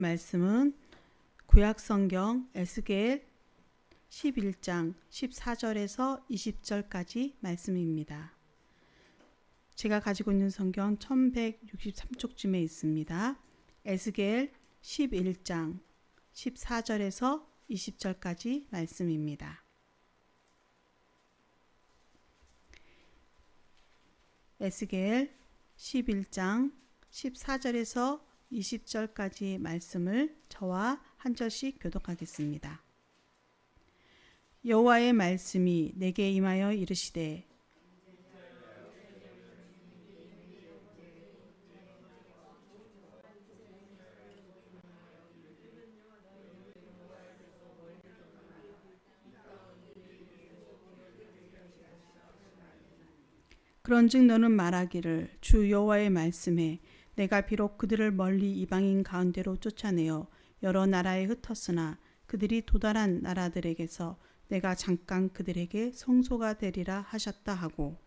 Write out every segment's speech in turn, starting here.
말씀은 구약성경 에스겔 11장 14절에서 20절까지 말씀입니다. 제가 가지고 있는 성경 1163쪽쯤에 있습니다. 에스겔 11장 14절에서 20절까지 말씀입니다. 에스겔 11장 14절에서 20절까지 말씀을 저와 한 절씩 교독하겠습니다. 여호와의 말씀이 내게 임하여 이르시되 그런즉 너는 말하기를 주 여호와의 말씀에 내가 비록 그들을 멀리 이방인 가운데로 쫓아내어 여러 나라에 흩었으나 그들이 도달한 나라들에게서 내가 잠깐 그들에게 성소가 되리라 하셨다 하고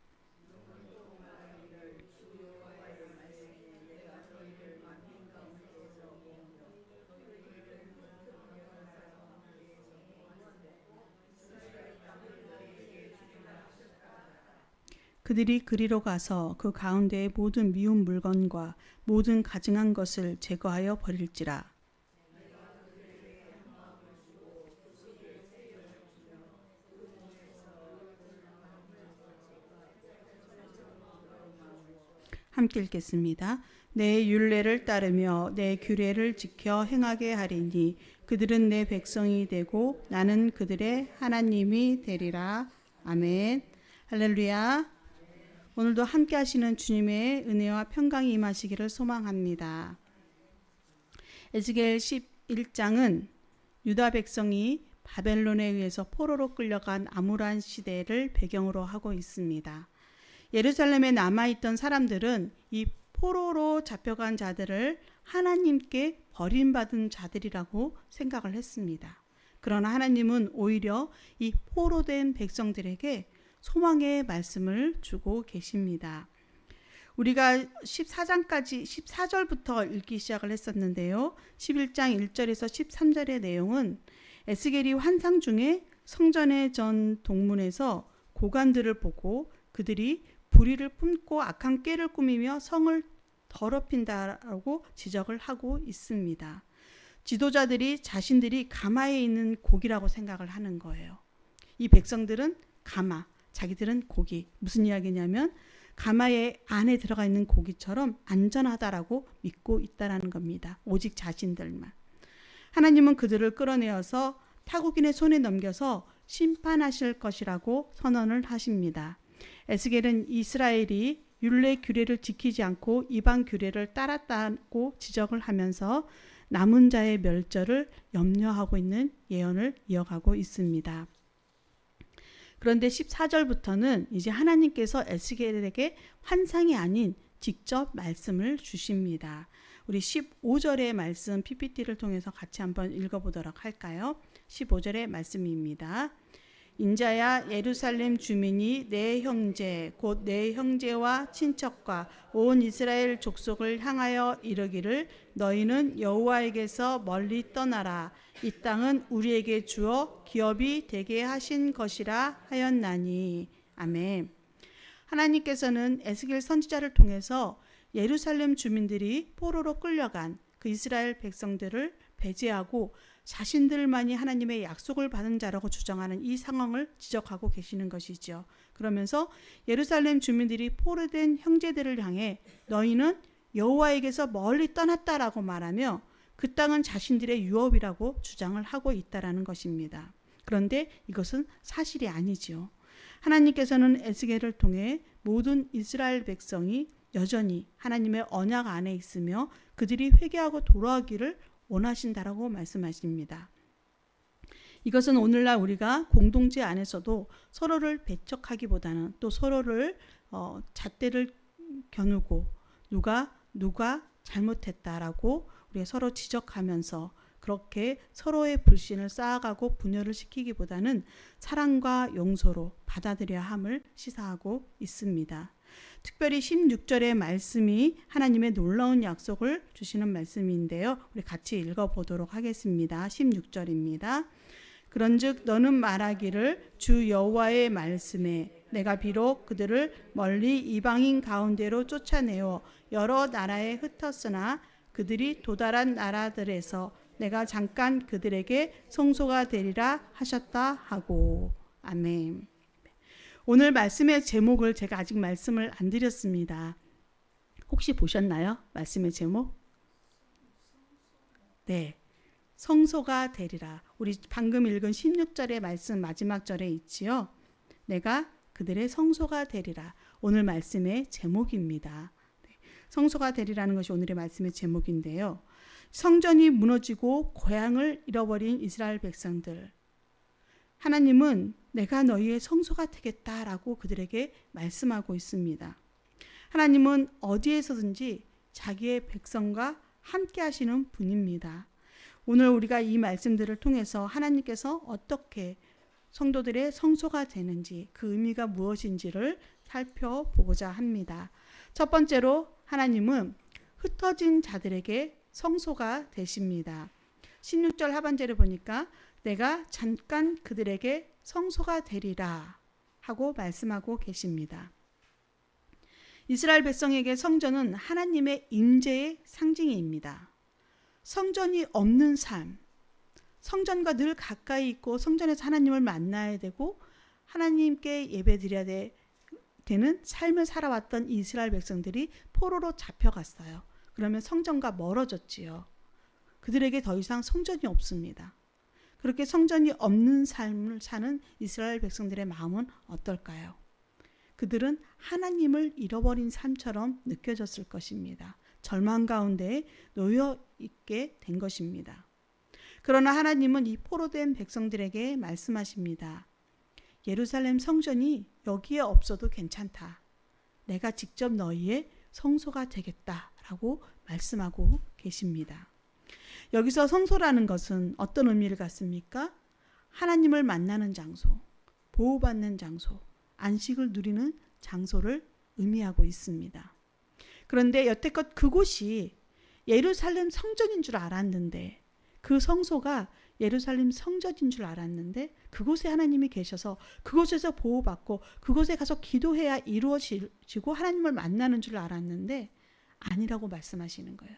그들이 그리로 가서 그 가운데의 모든 미운 물건과 모든 가증한 것을 제거하여 버릴지라. 함께 읽겠습니다. 내 율례를 따르며 내 규례를 지켜 행하게 하리니 그들은 내 백성이 되고 나는 그들의 하나님이 되리라. 아멘. 할렐루야. 오늘도 함께 하시는 주님의 은혜와 평강이 임하시기를 소망합니다. 에스겔 11장은 유다 백성이 바벨론에 의해서 포로로 끌려간 암울한 시대를 배경으로 하고 있습니다. 예루살렘에 남아있던 사람들은 이 포로로 잡혀간 자들을 하나님께 버림받은 자들이라고 생각을 했습니다. 그러나 하나님은 오히려 이 포로된 백성들에게 소망의 말씀을 주고 계십니다. 우리가 14절부터 읽기 시작을 했었는데요. 11장 1절에서 13절의 내용은 에스겔이 환상 중에 성전의 전 동문에서 고관들을 보고 그들이 불의를 품고 악한 꾀를 꾸미며 성을 더럽힌다라고 지적을 하고 있습니다. 지도자들이 자신들이 가마에 있는 고기라고 생각을 하는 거예요. 이 백성들은 가마, 자기들은 고기. 무슨 이야기냐면 가마에 안에 들어가 있는 고기처럼 안전하다라고 믿고 있다라는 겁니다. 오직 자신들만. 하나님은 그들을 끌어내어서 타국인의 손에 넘겨서 심판하실 것이라고 선언을 하십니다. 에스겔은 이스라엘이 율례 규례를 지키지 않고 이방 규례를 따랐다고 지적을 하면서 남은 자의 멸절을 염려하고 있는 예언을 이어가고 있습니다. 그런데 14절부터는 이제 하나님께서 에스겔에게 환상이 아닌 직접 말씀을 주십니다. 우리 15절의 말씀 PPT를 통해서 같이 한번 읽어보도록 할까요? 15절의 말씀입니다. 인자야 예루살렘 주민이 내 형제 곧 내 형제와 친척과 온 이스라엘 족속을 향하여 이르기를 너희는 여호와에게서 멀리 떠나라. 이 땅은 우리에게 주어 기업이 되게 하신 것이라 하였나니. 아멘. 하나님께서는 에스겔 선지자를 통해서 예루살렘 주민들이 포로로 끌려간 그 이스라엘 백성들을 배제하고 자신들만이 하나님의 약속을 받은 자라고 주장하는 이 상황을 지적하고 계시는 것이죠. 그러면서 예루살렘 주민들이 포로된 형제들을 향해 너희는 여호와에게서 멀리 떠났다라고 말하며 그 땅은 자신들의 유업이라고 주장을 하고 있다라는 것입니다. 그런데 이것은 사실이 아니지요. 하나님께서는 에스겔을 통해 모든 이스라엘 백성이 여전히 하나님의 언약 안에 있으며 그들이 회개하고 돌아오기를 원하신다라고 말씀하십니다. 이것은 오늘날 우리가 공동체 안에서도 서로를 배척하기보다는 또 서로를 잣대를 겨누고 누가 잘못했다라고 우리가 서로 지적하면서 그렇게 서로의 불신을 쌓아가고 분열을 시키기보다는 사랑과 용서로 받아들여야 함을 시사하고 있습니다. 특별히 16절의 말씀이 하나님의 놀라운 약속을 주시는 말씀인데요. 우리 같이 읽어보도록 하겠습니다. 16절입니다. 그런즉 너는 말하기를 주 여호와의 말씀에 내가 비록 그들을 멀리 이방인 가운데로 쫓아내어 여러 나라에 흩었으나 그들이 도달한 나라들에서 내가 잠깐 그들에게 성소가 되리라 하셨다 하고. 아멘. 오늘 말씀의 제목을 제가 아직 말씀을 안 드렸습니다. 혹시 보셨나요? 말씀의 제목? 네. 성소가 되리라. 우리 방금 읽은 16절의 말씀 마지막 절에 있지요. 내가 그들의 성소가 되리라. 오늘 말씀의 제목입니다. 성소가 되리라는 것이 오늘의 말씀의 제목인데요. 성전이 무너지고 고향을 잃어버린 이스라엘 백성들. 하나님은 내가 너희의 성소가 되겠다라고 그들에게 말씀하고 있습니다. 하나님은 어디에서든지 자기의 백성과 함께 하시는 분입니다. 오늘 우리가 이 말씀들을 통해서 하나님께서 어떻게 성도들의 성소가 되는지 그 의미가 무엇인지를 살펴보고자 합니다. 첫 번째로 하나님은 흩어진 자들에게 성소가 되십니다. 16절 하반절에 보니까 내가 잠깐 그들에게 성소가 되리라 하고 말씀하고 계십니다. 이스라엘 백성에게 성전은 하나님의 임재의 상징입니다. 성전이 없는 삶, 성전과 늘 가까이 있고 성전에서 하나님을 만나야 되고 하나님께 예배드려야 되는 삶을 살아왔던 이스라엘 백성들이 포로로 잡혀갔어요. 그러면 성전과 멀어졌지요. 그들에게 더 이상 성전이 없습니다. 그렇게 성전이 없는 삶을 사는 이스라엘 백성들의 마음은 어떨까요? 그들은 하나님을 잃어버린 삶처럼 느껴졌을 것입니다. 절망 가운데 놓여 있게 된 것입니다. 그러나 하나님은 이 포로된 백성들에게 말씀하십니다. 예루살렘 성전이 여기에 없어도 괜찮다. 내가 직접 너희의 성소가 되겠다라고 말씀하고 계십니다. 여기서 성소라는 것은 어떤 의미를 갖습니까? 하나님을 만나는 장소, 보호받는 장소, 안식을 누리는 장소를 의미하고 있습니다. 그런데 여태껏 그곳이 예루살렘 성전인 줄 알았는데 그 성소가 예루살렘 성전인 줄 알았는데 그곳에 하나님이 계셔서 그곳에서 보호받고 그곳에 가서 기도해야 이루어지고 하나님을 만나는 줄 알았는데 아니라고 말씀하시는 거예요.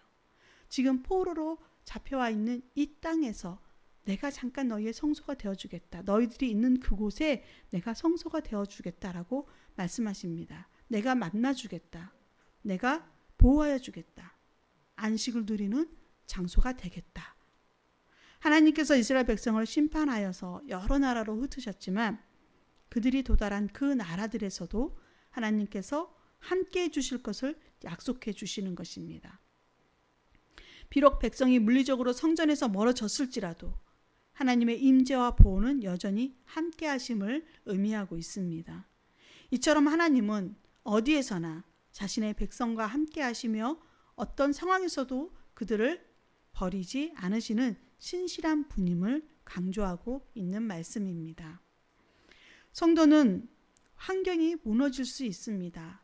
지금 포로로 잡혀와 있는 이 땅에서 내가 잠깐 너희의 성소가 되어주겠다. 너희들이 있는 그곳에 내가 성소가 되어주겠다라고 말씀하십니다. 내가 만나주겠다. 내가 보호하여 주겠다. 안식을 누리는 장소가 되겠다. 하나님께서 이스라엘 백성을 심판하여서 여러 나라로 흩으셨지만 그들이 도달한 그 나라들에서도 하나님께서 함께해 주실 것을 약속해 주시는 것입니다. 비록 백성이 물리적으로 성전에서 멀어졌을지라도 하나님의 임재와 보호는 여전히 함께 하심을 의미하고 있습니다. 이처럼 하나님은 어디에서나 자신의 백성과 함께 하시며 어떤 상황에서도 그들을 버리지 않으시는 신실한 분임을 강조하고 있는 말씀입니다. 성도는 환경이 무너질 수 있습니다.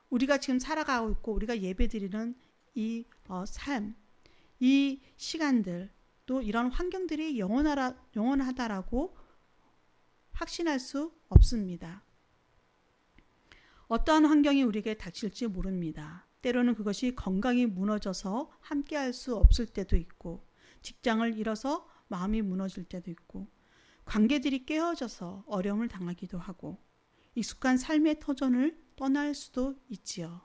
우리가 지금 살아가고 있고 우리가 예배드리는 이 삶, 이 시간들, 또 이런 환경들이 영원하다라고 확신할 수 없습니다. 어떠한 환경이 우리에게 닥칠지 모릅니다. 때로는 그것이 건강이 무너져서 함께할 수 없을 때도 있고 직장을 잃어서 마음이 무너질 때도 있고 관계들이 깨어져서 어려움을 당하기도 하고 익숙한 삶의 터전을 떠날 수도 있지요.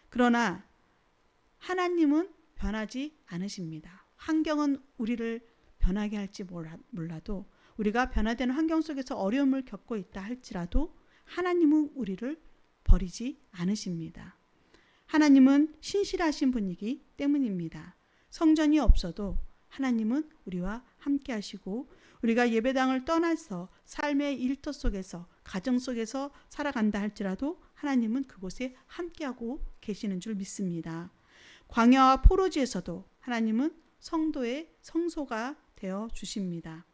그러나 하나님은 변하지 않으십니다. 환경은 우리를 변하게 할지 몰라도 우리가 변화되는 환경 속에서 어려움을 겪고 있다 할지라도 하나님은 우리를 버리지 않으십니다. 하나님은 신실하신 분이기 때문입니다. 성전이 없어도 하나님은 우리와 함께 하시고 우리가 예배당을 떠나서 삶의 일터 속에서 가정 속에서 살아간다 할지라도 하나님은 그곳에 함께하고 계시는 줄 믿습니다. 광야와 포로지에서도 하나님은 성도의 성소가 되어 주십니다.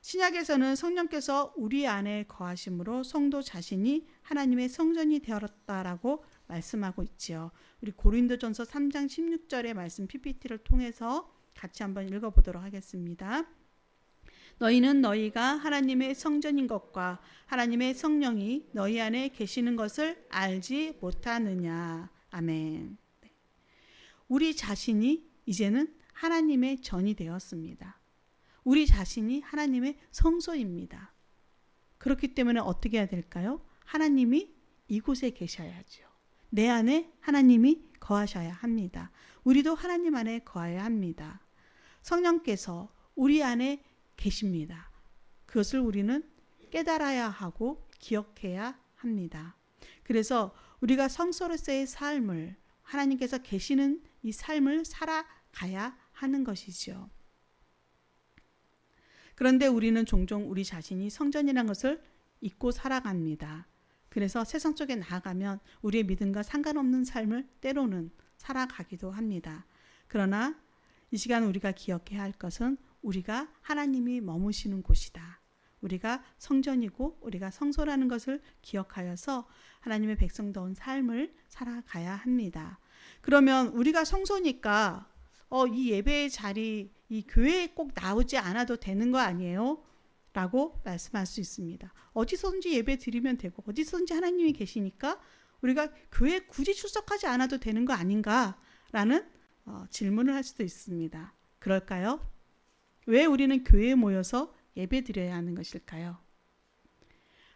신약에서는 성령께서 우리 안에 거하심으로 성도 자신이 하나님의 성전이 되었다라고 말씀하고 있지요. 우리 고린도전서 3장 16절의 말씀 PPT를 통해서 같이 한번 읽어보도록 하겠습니다. 너희는 너희가 하나님의 성전인 것과 하나님의 성령이 너희 안에 계시는 것을 알지 못하느냐. 아멘. 우리 자신이 이제는 하나님의 전이 되었습니다. 우리 자신이 하나님의 성소입니다. 그렇기 때문에 어떻게 해야 될까요? 하나님이 이곳에 계셔야죠. 내 안에 하나님이 거하셔야 합니다. 우리도 하나님 안에 거해야 합니다. 성령께서 우리 안에 계십니다. 그것을 우리는 깨달아야 하고 기억해야 합니다. 그래서 우리가 성소로서의 삶을, 하나님께서 계시는 이 삶을 살아가야 하는 것이죠. 그런데 우리는 종종 우리 자신이 성전이라는 것을 잊고 살아갑니다. 그래서 세상 쪽에 나아가면 우리의 믿음과 상관없는 삶을 때로는 살아가기도 합니다. 그러나 이 시간 우리가 기억해야 할 것은 우리가 하나님이 머무시는 곳이다. 우리가 성전이고 우리가 성소라는 것을 기억하여서 하나님의 백성다운 삶을 살아가야 합니다. 그러면 우리가 성소니까 이 예배의 자리, 이 교회에 꼭 나오지 않아도 되는 거 아니에요? 라고 말씀할 수 있습니다. 어디서든지 예배 드리면 되고 어디서든지 하나님이 계시니까 우리가 교회에 굳이 출석하지 않아도 되는 거 아닌가? 라는 질문을 할 수도 있습니다. 그럴까요? 왜 우리는 교회에 모여서 예배 드려야 하는 것일까요?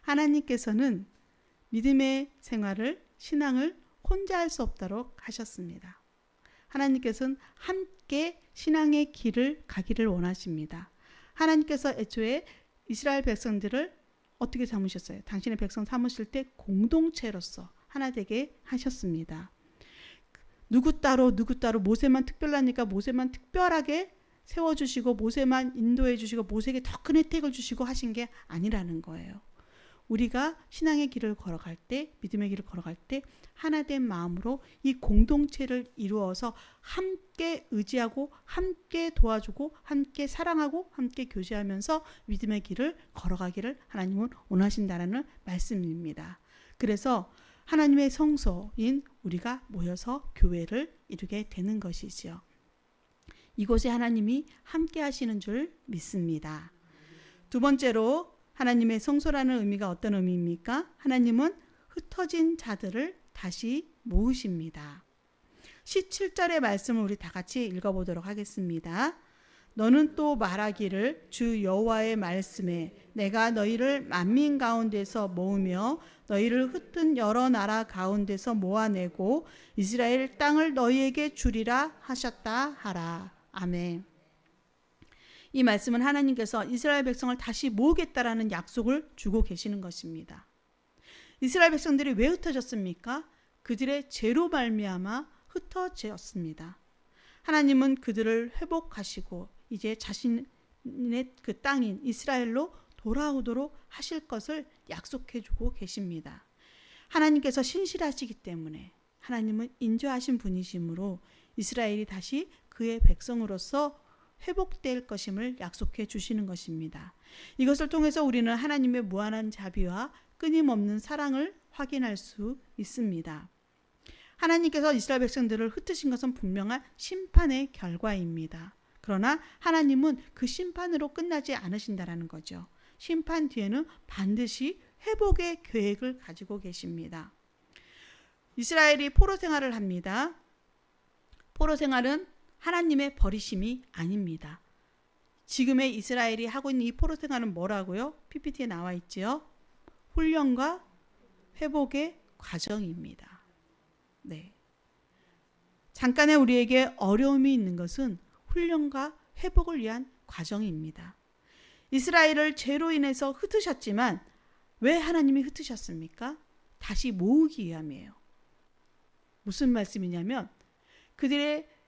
하나님께서는 믿음의 생활을, 신앙을 혼자 할 수 없도록 하셨습니다. 하나님께서는 함께 신앙의 길을 가기를 원하십니다. 하나님께서 애초에 이스라엘 백성들을 어떻게 삼으셨어요? 당신의 백성 삼으실 때 공동체로서 하나 되게 하셨습니다. 누구 따로 모세만 특별하니까 모세만 특별하게 세워주시고 모세만 인도해 주시고 모세에게 더 큰 혜택을 주시고 하신 게 아니라는 거예요. 우리가 신앙의 길을 걸어갈 때, 믿음의 길을 걸어갈 때 하나된 마음으로 이 공동체를 이루어서 함께 의지하고 함께 도와주고 함께 사랑하고 함께 교제하면서 믿음의 길을 걸어가기를 하나님은 원하신다라는 말씀입니다. 그래서 하나님의 성소인 우리가 모여서 교회를 이루게 되는 것이지요. 이곳에 하나님이 함께 하시는 줄 믿습니다. 두 번째로 하나님의 성소라는 의미가 어떤 의미입니까? 하나님은 흩어진 자들을 다시 모으십니다. 17절의 말씀을 우리 다 같이 읽어보도록 하겠습니다. 너는 또 말하기를 주 여호와의 말씀에 내가 너희를 만민 가운데서 모으며 너희를 흩은 여러 나라 가운데서 모아내고 이스라엘 땅을 너희에게 주리라 하셨다 하라. 아멘. 이 말씀은 하나님께서 이스라엘 백성을 다시 모으겠다라는 약속을 주고 계시는 것입니다. 이스라엘 백성들이 왜 흩어졌습니까? 그들의 죄로 말미암아 흩어졌습니다. 하나님은 그들을 회복하시고 이제 자신의 그 땅인 이스라엘로 돌아오도록 하실 것을 약속해 주고 계십니다. 하나님께서 신실하시기 때문에 하나님은 인자하신 분이시므로 이스라엘이 다시 그의 백성으로서 회복될 것임을 약속해 주시는 것입니다. 이것을 통해서 우리는 하나님의 무한한 자비와 끊임없는 사랑을 확인할 수 있습니다. 하나님께서 이스라엘 백성들을 흩으신 것은 분명한 심판의 결과입니다. 그러나 하나님은 그 심판으로 끝나지 않으신다라는 거죠. 심판 뒤에는 반드시 회복의 계획을 가지고 계십니다. 이스라엘이 포로 생활을 합니다. 포로 생활은 하나님의 버리심이 아닙니다. 지금의 이스라엘이 하고 있는 이 포로 생활은 뭐라고요? PPT에 나와 있지요. 훈련과 회복의 과정입니다. 네. 잠깐의 우리에게 어려움이 있는 것은 훈련과 회복을 위한 과정입니다. 이스라엘을 죄로 인해서 흩으셨지만 왜 하나님이 흩으셨습니까? 다시 모으기 위함이에요. 무슨 말씀이냐면 그들의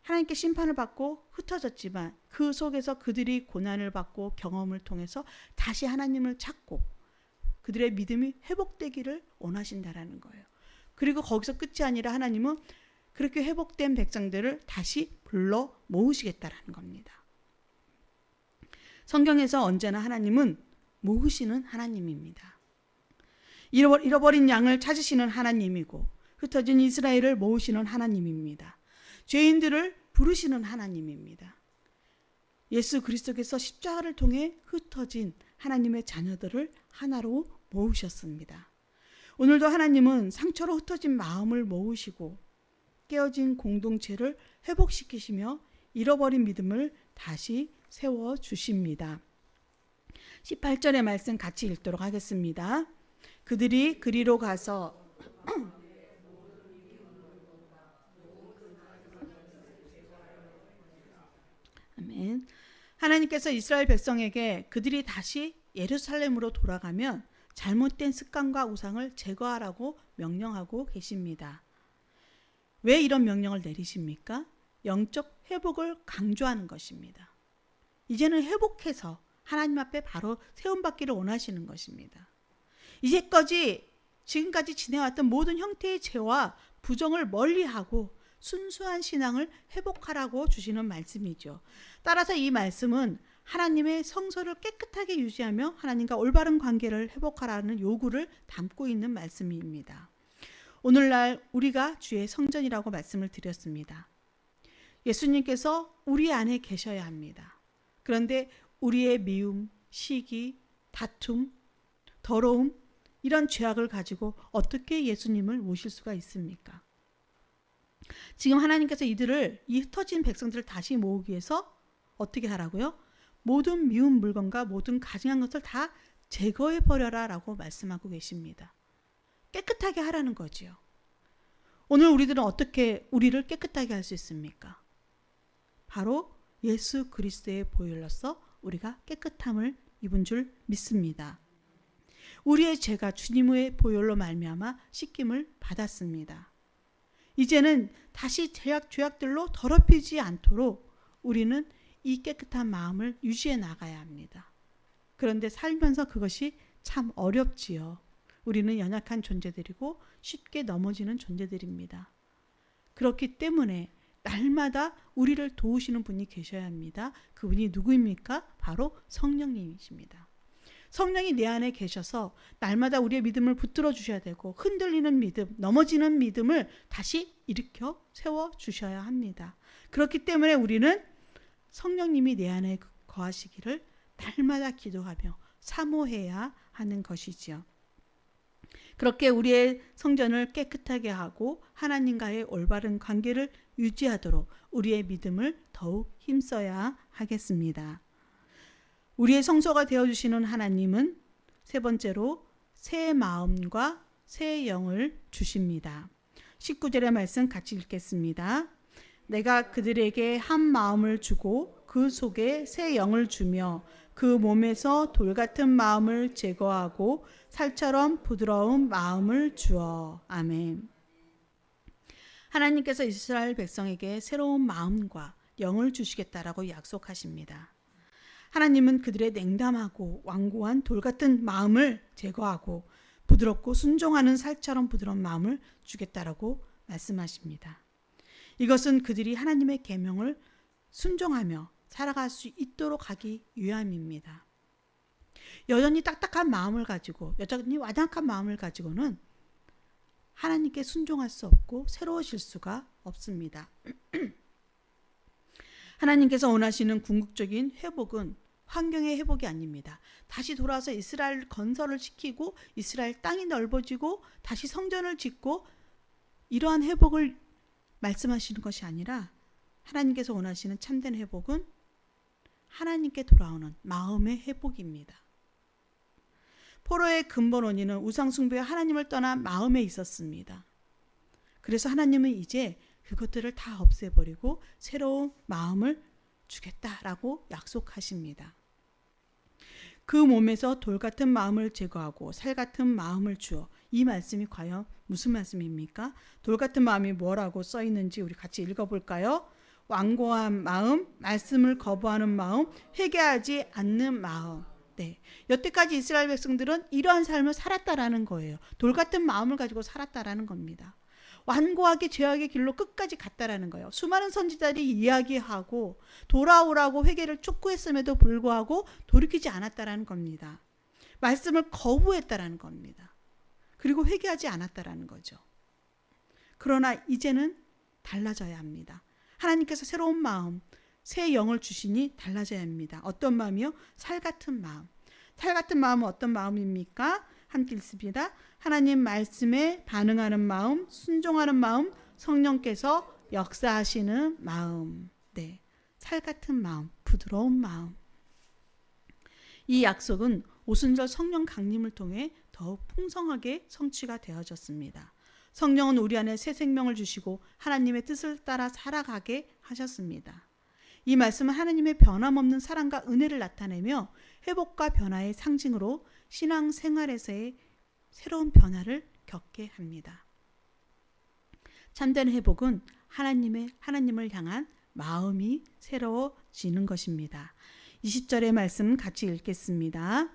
하나님께 심판을 받고 흩어졌지만 그 속에서 그들이 고난을 받고 경험을 통해서 다시 하나님을 찾고 그들의 믿음이 회복되기를 원하신다라는 거예요. 그리고 거기서 끝이 아니라 하나님은 그렇게 회복된 백성들을 다시 불러 모으시겠다라는 겁니다. 성경에서 언제나 하나님은 모으시는 하나님입니다. 잃어버린 양을 찾으시는 하나님이고 흩어진 이스라엘을 모으시는 하나님입니다. 죄인들을 부르시는 하나님입니다. 예수 그리스도께서 십자가를 통해 흩어진 하나님의 자녀들을 하나로 모으셨습니다. 오늘도 하나님은 상처로 흩어진 마음을 모으시고 깨어진 공동체를 회복시키시며 잃어버린 믿음을 다시 세워주십니다. 18절의 말씀 같이 읽도록 하겠습니다. 그들이 그리로 가서 아멘. 하나님께서 이스라엘 백성에게 그들이 다시 예루살렘으로 돌아가면 잘못된 습관과 우상을 제거하라고 명령하고 계십니다. 왜 이런 명령을 내리십니까? 영적 회복을 강조하는 것입니다. 이제는 회복해서 하나님 앞에 바로 세움받기를 원하시는 것입니다. 지금까지 지내왔던 모든 형태의 죄와 부정을 멀리하고 순수한 신앙을 회복하라고 주시는 말씀이죠. 따라서 이 말씀은 하나님의 성소를 깨끗하게 유지하며 하나님과 올바른 관계를 회복하라는 요구를 담고 있는 말씀입니다. 오늘날 우리가 주의 성전이라고 말씀을 드렸습니다. 예수님께서 우리 안에 계셔야 합니다. 그런데 우리의 미움, 시기, 다툼, 더러움 이런 죄악을 가지고 어떻게 예수님을 모실 수가 있습니까? 지금 하나님께서 이 흩어진 백성들을 다시 모으기 위해서 어떻게 하라고요? 모든 미운 물건과 모든 가증한 것을 다 제거해 버려라 라고 말씀하고 계십니다. 깨끗하게 하라는 거지요. 오늘 우리들은 어떻게 우리를 깨끗하게 할 수 있습니까? 바로 예수 그리스도의 보혈로서 우리가 깨끗함을 입은 줄 믿습니다. 우리의 죄가 주님의 보혈로 말미암아 씻김을 받았습니다. 이제는 다시 죄악들로 더럽히지 않도록 우리는 이 깨끗한 마음을 유지해 나가야 합니다. 그런데 살면서 그것이 참 어렵지요. 우리는 연약한 존재들이고 쉽게 넘어지는 존재들입니다. 그렇기 때문에 날마다 우리를 도우시는 분이 계셔야 합니다. 그분이 누구입니까? 바로 성령님이십니다. 성령이 내 안에 계셔서 날마다 우리의 믿음을 붙들어 주셔야 되고 흔들리는 믿음, 넘어지는 믿음을 다시 일으켜 세워 주셔야 합니다. 그렇기 때문에 우리는 성령님이 내 안에 거하시기를 날마다 기도하며 사모해야 하는 것이지요. 그렇게 우리의 성전을 깨끗하게 하고 하나님과의 올바른 관계를 유지하도록 우리의 믿음을 더욱 힘써야 하겠습니다. 우리의 성소가 되어주시는 하나님은 세 번째로 새 마음과 새 영을 주십니다. 19절의 말씀 같이 읽겠습니다. 내가 그들에게 한 마음을 주고 그 속에 새 영을 주며 그 몸에서 돌 같은 마음을 제거하고 살처럼 부드러운 마음을 주어. 아멘. 하나님께서 이스라엘 백성에게 새로운 마음과 영을 주시겠다라고 약속하십니다. 하나님은 그들의 냉담하고 완고한 돌 같은 마음을 제거하고 부드럽고 순종하는 살처럼 부드러운 마음을 주겠다라고 말씀하십니다. 이것은 그들이 하나님의 계명을 순종하며 살아갈 수 있도록 하기 위함입니다. 여전히 딱딱한 마음을 가지고 여전히 완악한 마음을 가지고는 하나님께 순종할 수 없고 새로워질 수가 없습니다. 하나님께서 원하시는 궁극적인 회복은 환경의 회복이 아닙니다. 다시 돌아와서 이스라엘 건설을 시키고 이스라엘 땅이 넓어지고 다시 성전을 짓고 이러한 회복을 말씀하시는 것이 아니라 하나님께서 원하시는 참된 회복은 하나님께 돌아오는 마음의 회복입니다. 포로의 근본 원인은 우상 숭배와 하나님을 떠난 마음에 있었습니다. 그래서 하나님은 이제 그것들을 다 없애버리고 새로운 마음을 주겠다라고 약속하십니다. 그 몸에서 돌 같은 마음을 제거하고 살 같은 마음을 주어. 이 말씀이 과연 무슨 말씀입니까? 돌 같은 마음이 뭐라고 써 있는지 우리 같이 읽어볼까요? 완고한 마음, 말씀을 거부하는 마음, 회개하지 않는 마음. 네, 여태까지 이스라엘 백성들은 이러한 삶을 살았다라는 거예요. 돌 같은 마음을 가지고 살았다라는 겁니다. 완고하게 죄악의 길로 끝까지 갔다라는 거예요. 수많은 선지자들이 이야기하고 돌아오라고 회개를 촉구했음에도 불구하고 돌이키지 않았다라는 겁니다. 말씀을 거부했다라는 겁니다. 그리고 회개하지 않았다라는 거죠. 그러나 이제는 달라져야 합니다. 하나님께서 새로운 마음, 새 영을 주시니 달라져야 합니다. 어떤 마음이요? 살 같은 마음. 살 같은 마음은 어떤 마음입니까? 함께 읽습니다. 하나님 말씀에 반응하는 마음, 순종하는 마음, 성령께서 역사하시는 마음. 네, 살 같은 마음, 부드러운 마음. 이 약속은 오순절 성령 강림을 통해 더욱 풍성하게 성취가 되어졌습니다. 성령은 우리 안에 새 생명을 주시고 하나님의 뜻을 따라 살아가게 하셨습니다. 이 말씀은 하나님의 변함없는 사랑과 은혜를 나타내며 회복과 변화의 상징으로 신앙생활에서의 새로운 변화를 겪게 합니다. 참된 회복은 하나님을 향한 마음이 새로워지는 것입니다. 20절의 말씀 같이 읽겠습니다.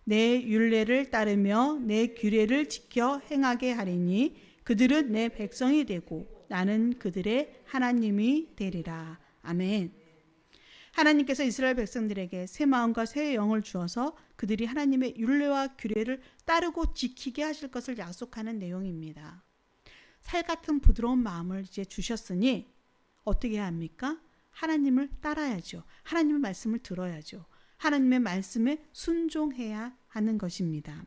내 율례를 따르며 내 규례를 지켜 행하게 하리니 그들은 내 백성이 되고 나는 그들의 하나님이 되리라. 아멘. 하나님께서 이스라엘 백성들에게 새 마음과 새 영을 주어서 그들이 하나님의 율례와 규례를 따르고 지키게 하실 것을 약속하는 내용입니다. 살 같은 부드러운 마음을 이제 주셨으니 어떻게 해야 합니까? 하나님을 따라야죠. 하나님의 말씀을 들어야죠. 하나님의 말씀에 순종해야 하는 것입니다.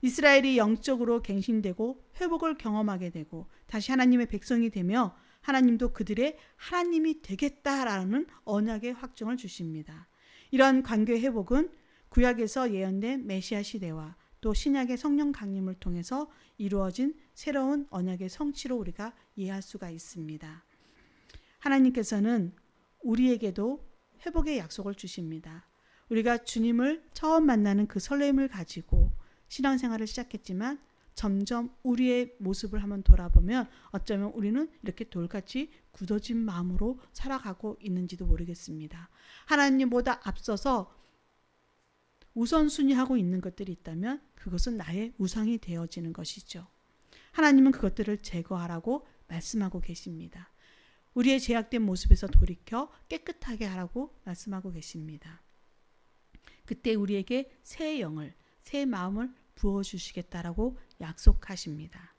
이스라엘이 영적으로 갱신되고 회복을 경험하게 되고 다시 하나님의 백성이 되며 하나님도 그들의 하나님이 되겠다라는 언약의 확정을 주십니다. 이런 관계 회복은 구약에서 예언된 메시아 시대와 또 신약의 성령 강림을 통해서 이루어진 새로운 언약의 성취로 우리가 이해할 수가 있습니다. 하나님께서는 우리에게도 회복의 약속을 주십니다. 우리가 주님을 처음 만나는 그 설렘을 가지고 신앙생활을 시작했지만 점점 우리의 모습을 한번 돌아보면 어쩌면 우리는 이렇게 돌같이 굳어진 마음으로 살아가고 있는지도 모르겠습니다. 하나님보다 앞서서 우선순위하고 있는 것들이 있다면 그것은 나의 우상이 되어지는 것이죠. 하나님은 그것들을 제거하라고 말씀하고 계십니다. 우리의 죄악된 모습에서 돌이켜 깨끗하게 하라고 말씀하고 계십니다. 그때 우리에게 새 영을, 새 마음을 부어주시겠다라고 약속하십니다.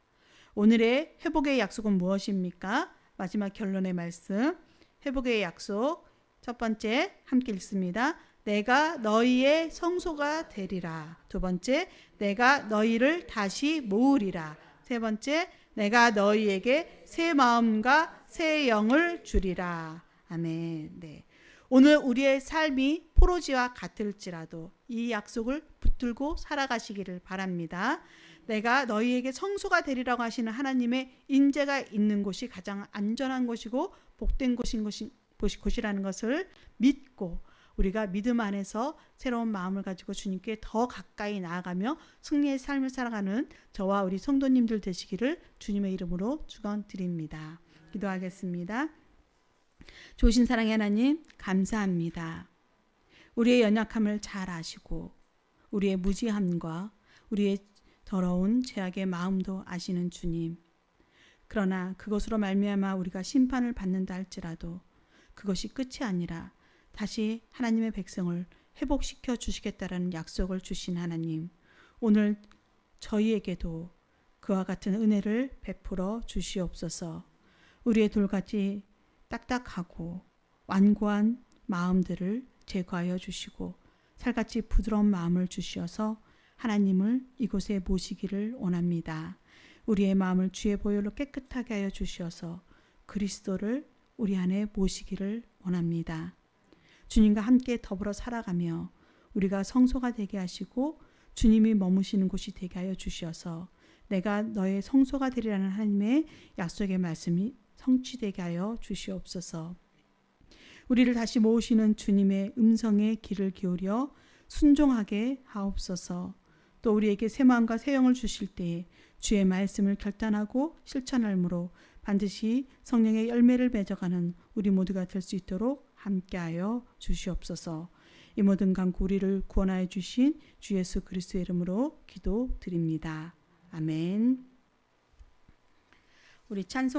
오늘의 회복의 약속은 무엇입니까? 마지막 결론의 말씀, 회복의 약속 첫 번째 함께 읽습니다. 내가 너희의 성소가 되리라. 두 번째, 내가 너희를 다시 모으리라. 세 번째, 내가 너희에게 새 마음과 새 영을 주리라. 아멘. 네. 오늘 우리의 삶이 포로지와 같을지라도 이 약속을 붙들고 살아가시기를 바랍니다. 내가 너희에게 성소가 되리라고 하시는 하나님의 인재가 있는 곳이 가장 안전한 곳이고 복된 곳이라는 것을 믿고 우리가 믿음 안에서 새로운 마음을 가지고 주님께 더 가까이 나아가며 승리의 삶을 살아가는 저와 우리 성도님들 되시기를 주님의 이름으로 축원드립니다. 기도하겠습니다. 좋으신 사랑의 하나님 감사합니다. 우리의 연약함을 잘 아시고 우리의 무지함과 우리의 더러운 죄악의 마음도 아시는 주님. 그러나 그것으로 말미암아 우리가 심판을 받는다 할지라도 그것이 끝이 아니라 다시 하나님의 백성을 회복시켜 주시겠다라는 약속을 주신 하나님. 오늘 저희에게도 그와 같은 은혜를 베풀어 주시옵소서. 우리의 돌같이 딱딱하고 완고한 마음들을 제거하여 주시고 살같이 부드러운 마음을 주시어서 하나님을 이곳에 모시기를 원합니다. 우리의 마음을 주의 보혈로 깨끗하게 하여 주시어서 그리스도를 우리 안에 모시기를 원합니다. 주님과 함께 더불어 살아가며 우리가 성소가 되게 하시고 주님이 머무시는 곳이 되게 하여 주시어서 내가 너의 성소가 되리라는 하나님의 약속의 말씀이 성취되게 하여 주시옵소서. 우리를 다시 모으시는 주님의 음성에 귀를 기울여 순종하게 하옵소서. 또 우리에게 새 마음과 새 영을 주실 때에 주의 말씀을 결단하고 실천할므로 반드시 성령의 열매를 맺어가는 우리 모두가 될 수 있도록 함께하여 주시옵소서. 이 모든 간구 우리를 구원하여 주신 주 예수 그리스도의 이름으로 기도드립니다. 아멘. 우리 찬송